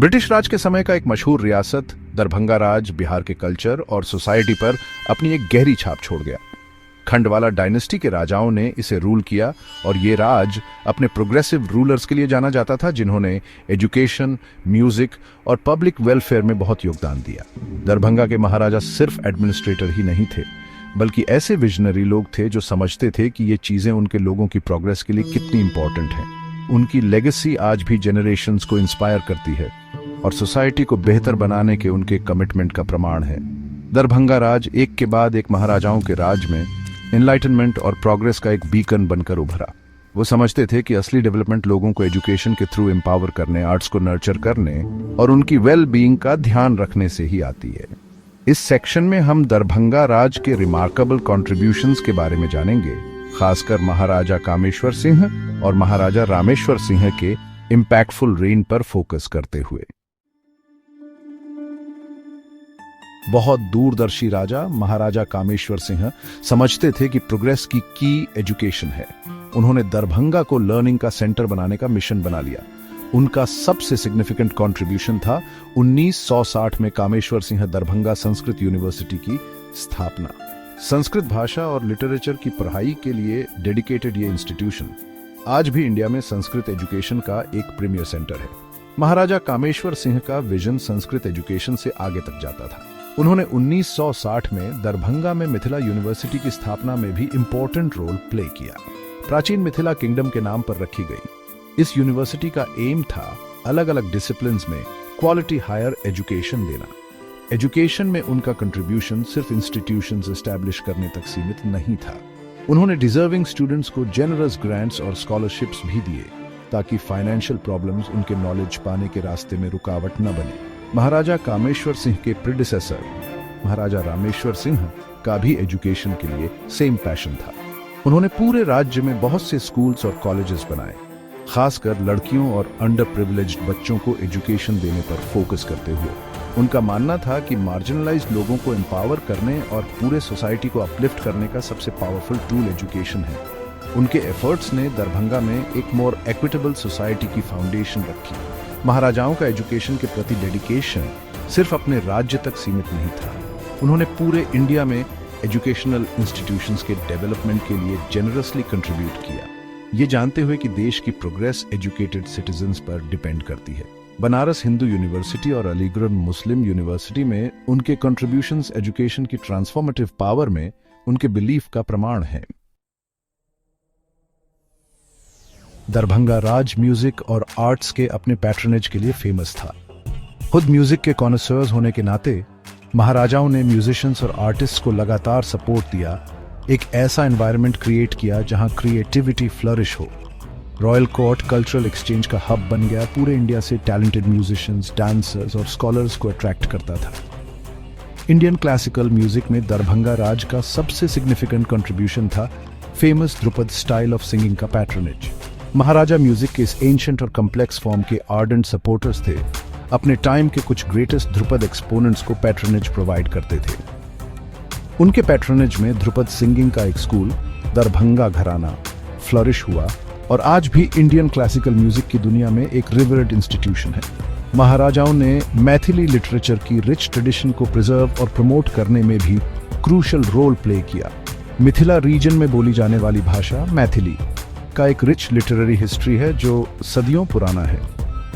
British राज के समय का एक मशहूर रियासत दरभंगा राज बिहार के कल्चर और सोसाइटी पर अपनी एक गहरी छाप छोड़ गया। खंडवाला डायनेस्टी के राजाओं ने इसे रूल किया और ये राज अपने प्रोग्रेसिव रूलर्स के लिए जाना जाता था, जिन्होंने एजुकेशन, म्यूजिक और पब्लिक वेलफेयर में बहुत योगदान दिया। दरभंगा के महाराजा सिर्फ एडमिनिस्ट्रेटर ही नहीं थे, बल्कि ऐसे विजनरी लोग थे जो समझते थे कि ये चीजें उनके लोगों की प्रोग्रेस के लिए कितनी इंपॉर्टेंट हैं। उनकी लेगेसी आज भी जनरेशंस को इंस्पायर करती है और सोसाइटी को बेहतर बनाने के उनके कमिटमेंट का प्रमाण है। दरभंगा राज एक के बाद एक महाराजाओं के राज में एनलाइटनमेंट और प्रोग्रेस का एक बीकन बनकर उभरा। वो समझते थे कि असली डेवलपमेंट लोगों को एजुकेशन के थ्रू एम्पावर करने, आर्ट्स को नर्चर करने और उनकी वेल बीइंग का ध्यान रखने से ही आती है। इस सेक्शन में हम दरभंगा राज के रिमार्केबल कॉन्ट्रीब्यूशंस के बारे में जानेंगे, खासकर महाराजा कामेश्वर सिंह और महाराजा रामेश्वर सिंह के इम्पैक्टफुल रेन पर फोकस करते हुए। बहुत दूरदर्शी राजा महाराजा कामेश्वर सिंह समझते थे कि प्रोग्रेस की एजुकेशन है। उन्होंने दरभंगा को लर्निंग का सेंटर बनाने का मिशन बना लिया। उनका सबसे सिग्निफिकेंट कंट्रीब्यूशन था 1960 में कामेश्वर सिंह दरभंगा संस्कृत यूनिवर्सिटी की स्थापना। संस्कृत भाषा और लिटरेचर की पढ़ाई के लिए डेडिकेटेड ये इंस्टीट्यूशन आज भी इंडिया में संस्कृत एजुकेशन का एक प्रीमियर सेंटर है। महाराजा कामेश्वर सिंह का विजन संस्कृत एजुकेशन से आगे तक जाता था। उन्होंने 1960 में दरभंगा में मिथिला यूनिवर्सिटी की स्थापना में भी इंपॉर्टेंट रोल प्ले किया। प्राचीन मिथिला किंगडम के नाम पर रखी गई इस यूनिवर्सिटी का एम था अलग अलग डिसिप्लिन्स में क्वालिटी हायर एजुकेशन देना। एजुकेशन में उनका कंट्रीब्यूशन सिर्फ इंस्टीट्यूशंस एस्टैब्लिश करने तक सीमित नहीं था। उन्होंने डिजर्विंग स्टूडेंट्स को जेनरस ग्रांट्स और स्कॉलरशिप्स भी दिए ताकि फाइनेंशियल प्रॉब्लम्स उनके नॉलेज पाने के रास्ते में रुकावट न बने। महाराजा कामेश्वर सिंह के प्रेडिसेसर महाराजा रामेश्वर सिंह का भी एजुकेशन के लिए सेम पैशन था। उन्होंने पूरे राज्य में बहुत से स्कूल्स और कॉलेजेस बनाए, खासकर लड़कियों और अंडर प्रिविलेज्ड बच्चों को एजुकेशन देने पर फोकस करते हुए। उनका मानना था कि मार्जिनलाइज्ड लोगों को एम्पावर करने और पूरे सोसाइटी को अपलिफ्ट करने का सबसे पावरफुल टूल एजुकेशन है। उनके एफर्ट्स ने दरभंगा में एक मोर इक्विटेबल सोसाइटी की फाउंडेशन रखी। महाराजाओं का एजुकेशन के प्रति डेडिकेशन सिर्फ अपने राज्य तक सीमित नहीं था। उन्होंने पूरे इंडिया में एजुकेशनल इंस्टीट्यूशंस के डेवलपमेंट के लिए जेनरसली कंट्रीब्यूट किया, ये जानते हुए कि देश की प्रोग्रेस एजुकेटेड सिटीजन्स पर डिपेंड करती है। बनारस हिंदू यूनिवर्सिटी और अलीगढ़ मुस्लिम यूनिवर्सिटी में उनके कंट्रीब्यूशंस एजुकेशन की ट्रांसफॉर्मेटिव पावर में उनके बिलीफ का प्रमाण है। दरभंगा राज म्यूजिक और आर्ट्स के अपने पैट्रनेज के लिए फेमस था। खुद म्यूजिक के कॉनसर्स होने के नाते महाराजाओं ने म्यूजिशियंस और आर्टिस्ट्स को लगातार सपोर्ट दिया, एक ऐसा एनवायरनमेंट क्रिएट किया जहां क्रिएटिविटी फ्लरिश हो। रॉयल कोर्ट कल्चरल एक्सचेंज का हब बन गया, पूरे इंडिया से टैलेंटेड म्यूजिशियंस, डांसर्स और स्कॉलर्स को अट्रैक्ट करता था। इंडियन क्लासिकल म्यूजिक में दरभंगा राज का सबसे सिग्निफिकेंट कंट्रीब्यूशन था famous Dhrupad style of singing का पैट्रनेज। महाराजा म्यूजिक के इस एंशिएंट और कॉम्प्लेक्स फॉर्म के आर्डेंट सपोर्टर्स थे। अपने टाइम के कुछ ग्रेटेस्ट ध्रुपद एक्सपोनेंट्स को पैट्रनेज प्रोवाइड करते थे। उनके पैट्रनेज में ध्रुपद सिंगिंग का एक स्कूल दरभंगा घराना फ्लरिश हुआ और आज भी इंडियन क्लासिकल म्यूजिक की दुनिया में एक रिवरेड इंस्टीट्यूशन है। महाराजाओं ने मैथिली लिटरेचर की रिच ट्रेडिशन को प्रिजर्व और प्रमोट करने में भी क्रूशल रोल प्ले किया। मिथिला रीजन में बोली जाने वाली भाषा मैथिली का एक रिच लिटरेरी हिस्ट्री है जो सदियों पुराना है।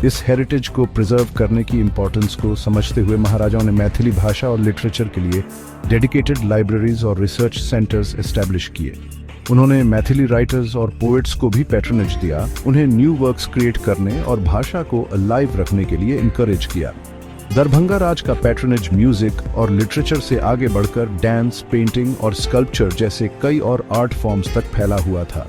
इस हेरिटेज को प्रिजर्व करने की इंपॉर्टेंस को समझते हुए महाराजाओं ने मैथिली भाषा और लिटरेचर के लिए डेडिकेटेड लाइब्रेरीज और रिसर्च सेंटर्स एस्टैब्लिश किए। उन्होंने मैथिली राइटर्स और पोएट्स को भी पैट्रनेज दिया, उन्हें न्यू वर्क्स क्रिएट करने और भाषा को अलाइव रखने के लिए इंकरेज किया। दरभंगा राज का पैट्रनेज म्यूजिक और लिटरेचर से आगे बढ़कर डांस, पेंटिंग और स्कल्पचर जैसे कई और आर्ट फॉर्म्स तक फैला हुआ था।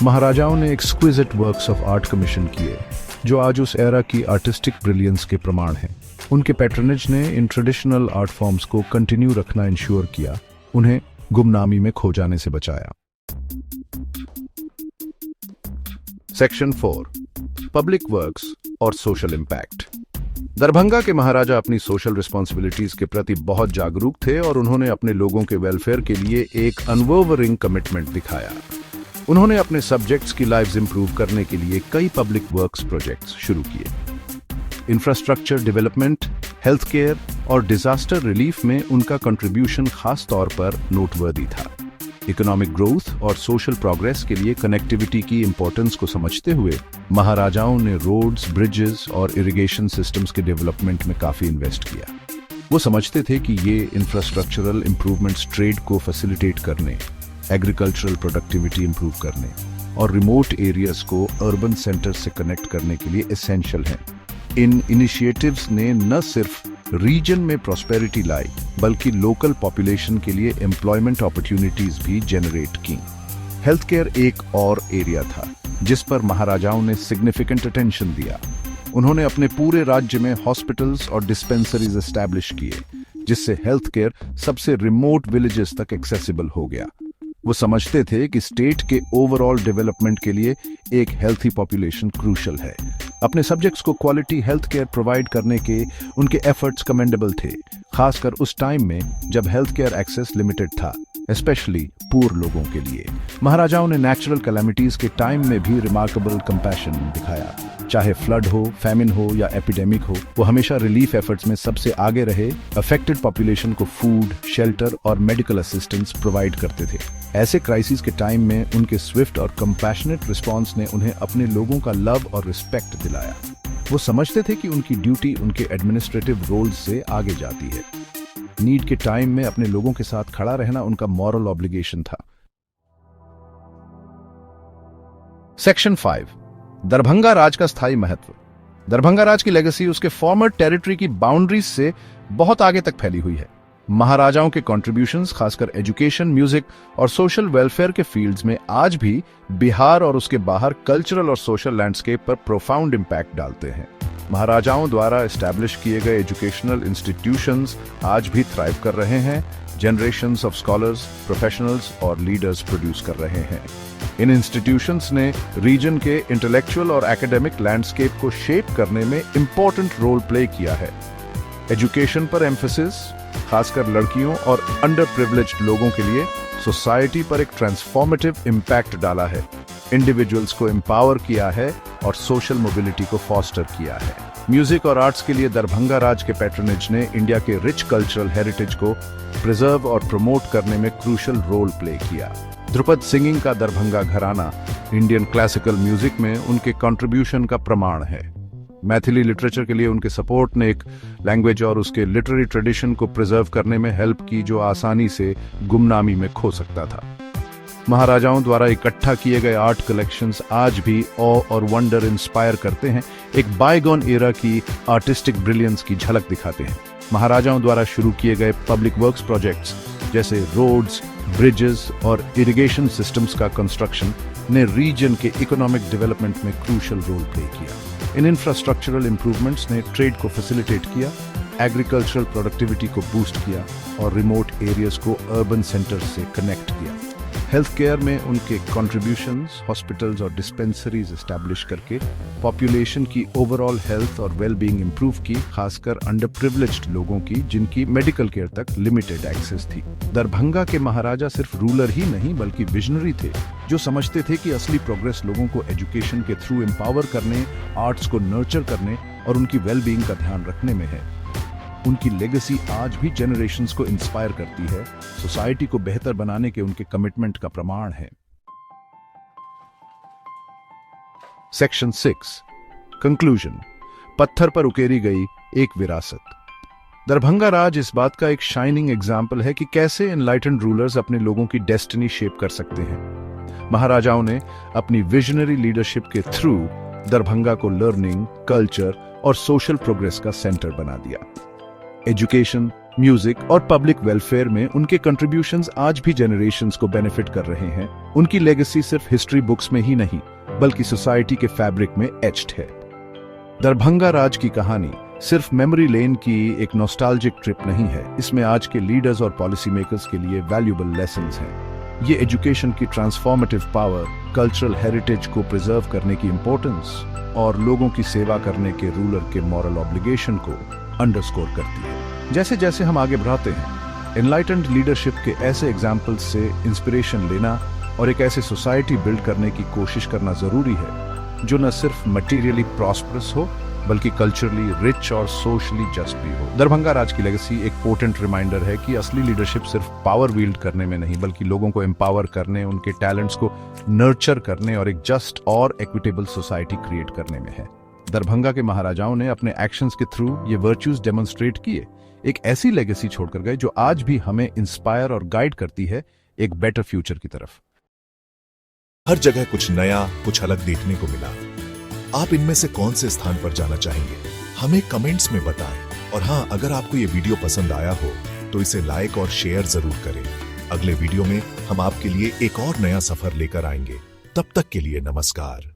महाराजाओं ने exquisite works of art commission किए जो आज उस एरा की आर्टिस्टिक ब्रिलियंस के प्रमाण हैं। उनके पैट्रनेज ने इन ट्रेडिशनल आर्ट फॉर्म्स को कंटिन्यू रखना इंश्योर किया, उन्हें गुमनामी में खो जाने से बचाया। सेक्शन 4 पब्लिक वर्क्स और सोशल इम्पैक्ट। दरभंगा के महाराजा अपनी सोशल रिस्पॉन्सिबिलिटीज के प्रति बहुत जागरूक थे और उन्होंने अपने लोगों के वेलफेयर के लिए एक अनवरवरिंग कमिटमेंट दिखाया। उन्होंने अपने सब्जेक्ट्स की लाइव्स इंप्रूव करने के लिए कई पब्लिक वर्क्स प्रोजेक्ट्स शुरू किए। इंफ्रास्ट्रक्चर डेवलपमेंट, हेल्थ केयर और डिजास्टर रिलीफ में उनका कंट्रीब्यूशन खास तौर पर नोटवर्दी था। इकोनॉमिक ग्रोथ और सोशल प्रोग्रेस के लिए कनेक्टिविटी की इंपॉर्टेंस को समझते हुए महाराजाओं ने रोड्स, ब्रिजेस और इरिगेशन सिस्टम्स के डेवलपमेंट में काफी इन्वेस्ट किया। वो समझते थे कि ये इंफ्रास्ट्रक्चरल इंप्रूवमेंट्स ट्रेड को फैसिलिटेट करने, एग्रीकल्चरल प्रोडक्टिविटी इंप्रूव करने और रिमोट एरियाज को अर्बन सेंटर्स से कनेक्ट करने के लिए एसेंशियल हैं। इन इनिशिएटिव्स ने न सिर्फ रीजन में प्रॉस्पेरिटी लाई बल्कि लोकल पॉपुलेशन के लिए एम्प्लॉयमेंट अपॉर्चुनिटीज भी जनरेट की। हेल्थ केयर एक और एरिया था जिस पर महाराजाओं ने सिग्निफिकेंट अटेंशन दिया। उन्होंने अपने पूरे राज्य में हॉस्पिटल्स और डिस्पेंसरीज एस्टैब्लिश किए, जिससे हेल्थ केयर सबसे रिमोट विलेजेस तक एक्सेसिबल हो गया। वो समझते थे कि स्टेट के ओवरऑल डेवलपमेंट के लिए एक हेल्थी पॉपुलेशन क्रूशल है। अपने सब्जेक्ट्स को क्वालिटी हेल्थ केयर प्रोवाइड करने के उनके एफर्ट्स कमेंडेबल थे, खासकर उस टाइम में जब हेल्थ केयर एक्सेस लिमिटेड था, स्पेशली पुअर लोगों के लिए। महाराजाओं ने नेचुरल कैलामिटीज के टाइम में भी रिमार्केबल कंपैशन दिखाया। चाहे फ्लड हो, फैमिन हो या एपिडेमिक हो, वो हमेशा रिलीफ एफर्ट्स में सबसे आगे रहे। अफेक्टेड पॉपुलेशन को फूड, शेल्टर और मेडिकल असिस्टेंस प्रोवाइड करते थे। ऐसे क्राइसिस के टाइम में उनके स्विफ्ट और कंपैशनेट रिस्पॉन्स ने उन्हें अपने लोगों का लव और रिस्पेक्ट दिलाया। वो समझते थे कि उनकी ड्यूटी उनके एडमिनिस्ट्रेटिव रोल्स से आगे जाती है। नीड के टाइम में अपने लोगों के साथ खड़ा रहना उनका मॉरल ऑब्लिगेशन था। सेक्शन 5, दरभंगा राज का स्थायी महत्व। दरभंगा राज की लेगेसी उसके फॉर्मर टेरिटरी की बाउंड्रीज से बहुत आगे तक फैली हुई है। महाराजाओं के कंट्रीब्यूशंस खासकर एजुकेशन, म्यूजिक और सोशल वेलफेयर के फील्ड्स में आज भी बिहार और उसके बाहर कल्चरल और सोशल लैंडस्केप पर प्रोफाउंड इंपैक्ट डालते हैं। महाराजाओं द्वारा एस्टैब्लिश किए गए एजुकेशनल इंस्टीट्यूशंस आज भी थ्राइव कर रहे हैं, जनरेशंस ऑफ स्कॉलर्स, प्रोफेशनल्स और लीडर्स प्रोड्यूस कर रहे हैं। इन इंस्टीट्यूशंस ने रीजन के इंटेलेक्चुअल और एकेडमिक लैंडस्केप को शेप करने में इंपॉर्टेंट रोल प्ले किया है। एजुकेशन पर एम्फेसिस, खासकर लड़कियों और अंडर प्रिविलेज्ड लोगों के लिए सोसाइटी पर एक ट्रांसफॉर्मेटिव इम्पैक्ट डाला है, इंडिविजुअल्स को एम्पावर किया है और सोशल मोबिलिटी को फॉस्टर किया है। म्यूजिक और आर्ट्स के लिए दरभंगा राज के पैट्रनेज ने इंडिया के रिच कल्चरल हेरिटेज को प्रिजर्व और प्रमोट करने में क्रूशल रोल प्ले किया। ध्रुपद सिंगिंग का दरभंगा घराना इंडियन क्लासिकल म्यूजिक में उनके कंट्रीब्यूशन का प्रमाण है। मैथिली लिटरेचर के लिए उनके सपोर्ट ने एक लैंग्वेज और उसके लिटरेरी ट्रेडिशन को प्रिजर्व करने में हेल्प की जो आसानी से गुमनामी में खो सकता था। महाराजाओं द्वारा इकट्ठा किए गए आर्ट कलेक्शंस आज भी ऑ और वंडर इंस्पायर करते हैं, एक बायगॉन एरा की आर्टिस्टिक ब्रिलियंस की झलक दिखाते हैं। महाराजाओं द्वारा शुरू किए गए पब्लिक वर्क्स प्रोजेक्ट्स जैसे रोड्स, ब्रिजेस और इरिगेशन सिस्टम्स का कंस्ट्रक्शन ने रीजन के इकोनॉमिक डेवलपमेंट में क्रूशल रोल प्ले किया। इन इंफ्रास्ट्रक्चरल इंप्रूवमेंट्स ने ट्रेड को फैसिलिटेट किया, एग्रीकल्चरल प्रोडक्टिविटी को बूस्ट किया और रिमोट एरियाज को अर्बन सेंटर्स से कनेक्ट किया। हेल्थ केयर में उनके कंट्रीब्यूशंस हॉस्पिटल्स और डिस्पेंसरीज एस्टैब्लिश करके पॉपुलेशन की ओवरऑल हेल्थ और वेलबींग इंप्रूव की, खासकर अंडर प्रिविलेज्ड लोगों की जिनकी मेडिकल केयर तक लिमिटेड एक्सेस थी। दरभंगा के महाराजा सिर्फ रूलर ही नहीं बल्कि विजनरी थे, जो समझते थे कि असली प्रोग्रेस लोगों को एजुकेशन के थ्रू एम्पावर करने, आर्ट्स को नर्चर करने और उनकी वेलबींग का ध्यान रखने में है। उनकी लेगेसी आज भी जनरेशंस को इंस्पायर करती है, सोसाइटी को बेहतर बनाने के उनके कमिटमेंट का प्रमाण है। Section 6, conclusion. पत्थर पर उकेरी गई एक विरासत। दरभंगा राज इस बात का एक शाइनिंग एग्जाम्पल है कि कैसे एनलाइटेंड रूलर्स अपने लोगों की डेस्टिनी शेप कर सकते हैं। महाराजाओं ने अपनी विजनरी लीडरशिप के थ्रू दरभंगा को लर्निंग, कल्चर और सोशल प्रोग्रेस का सेंटर बना दिया। एजुकेशन, म्यूजिक और पब्लिक वेलफेयर में उनके कंट्रीब्यूशंस आज भी जनरेशंस को बेनिफिट कर रहे हैं। उनकी लेगेसी सिर्फ हिस्ट्री बुक्स में ही नहीं बल्कि सोसाइटी के फैब्रिक में एच्ड है। दरभंगा राज की कहानी सिर्फ मेमोरी लेन की एक नॉस्टैल्जिक ट्रिप नहीं है, इसमें आज के लीडर्स और पॉलिसी मेकर्स के लिए वैल्यूएबल लेसन्स हैं। ये एजुकेशन की ट्रांसफॉर्मेटिव पावर, कल्चरल हेरिटेज को प्रिजर्व करने की इंपॉर्टेंस और लोगों की सेवा करने के रूलर के मॉरल ऑब्लिगेशन को अंडरस्कोर करती है। जैसे जैसे हम आगे बढ़ते हैं, एनलाइटेंड लीडरशिप के ऐसे एग्जाम्पल्स से इंस्पिरेशन लेना और एक ऐसे सोसाइटी बिल्ड करने की कोशिश करना जरूरी है जो न सिर्फ मटेरियली प्रॉस्परस हो बल्कि कल्चरली रिच और सोशली जस्ट भी हो। दरभंगा राज की लेगेसी एक पोटेंट रिमाइंडर है कि असली लीडरशिप सिर्फ पावर विल्ड करने में नहीं, बल्कि लोगों को एम्पावर करने, उनके टैलेंट्स को नर्चर करने और एक जस्ट और इक्विटेबल सोसाइटी क्रिएट करने में है। दरभंगा के महाराजाओं ने अपने एक्शंस के थ्रू ये वर्च्यूज डेमोन्स्ट्रेट किए, एक ऐसी लेगेसी छोड़कर गए जो आज भी हमें इंस्पायर और गाइड करती है एक बेटर फ्यूचर की तरफ। हर जगह कुछ नया, कुछ अलग देखने को मिला। आप इनमें से कौन से स्थान पर जाना चाहेंगे, हमें कमेंट्स में बताएं। और हाँ, अगर आपको ये वीडियो पसंद आया हो तो इसे लाइक और शेयर जरूर करें। अगले वीडियो में हम आपके लिए एक और नया सफर लेकर आएंगे। तब तक के लिए नमस्कार।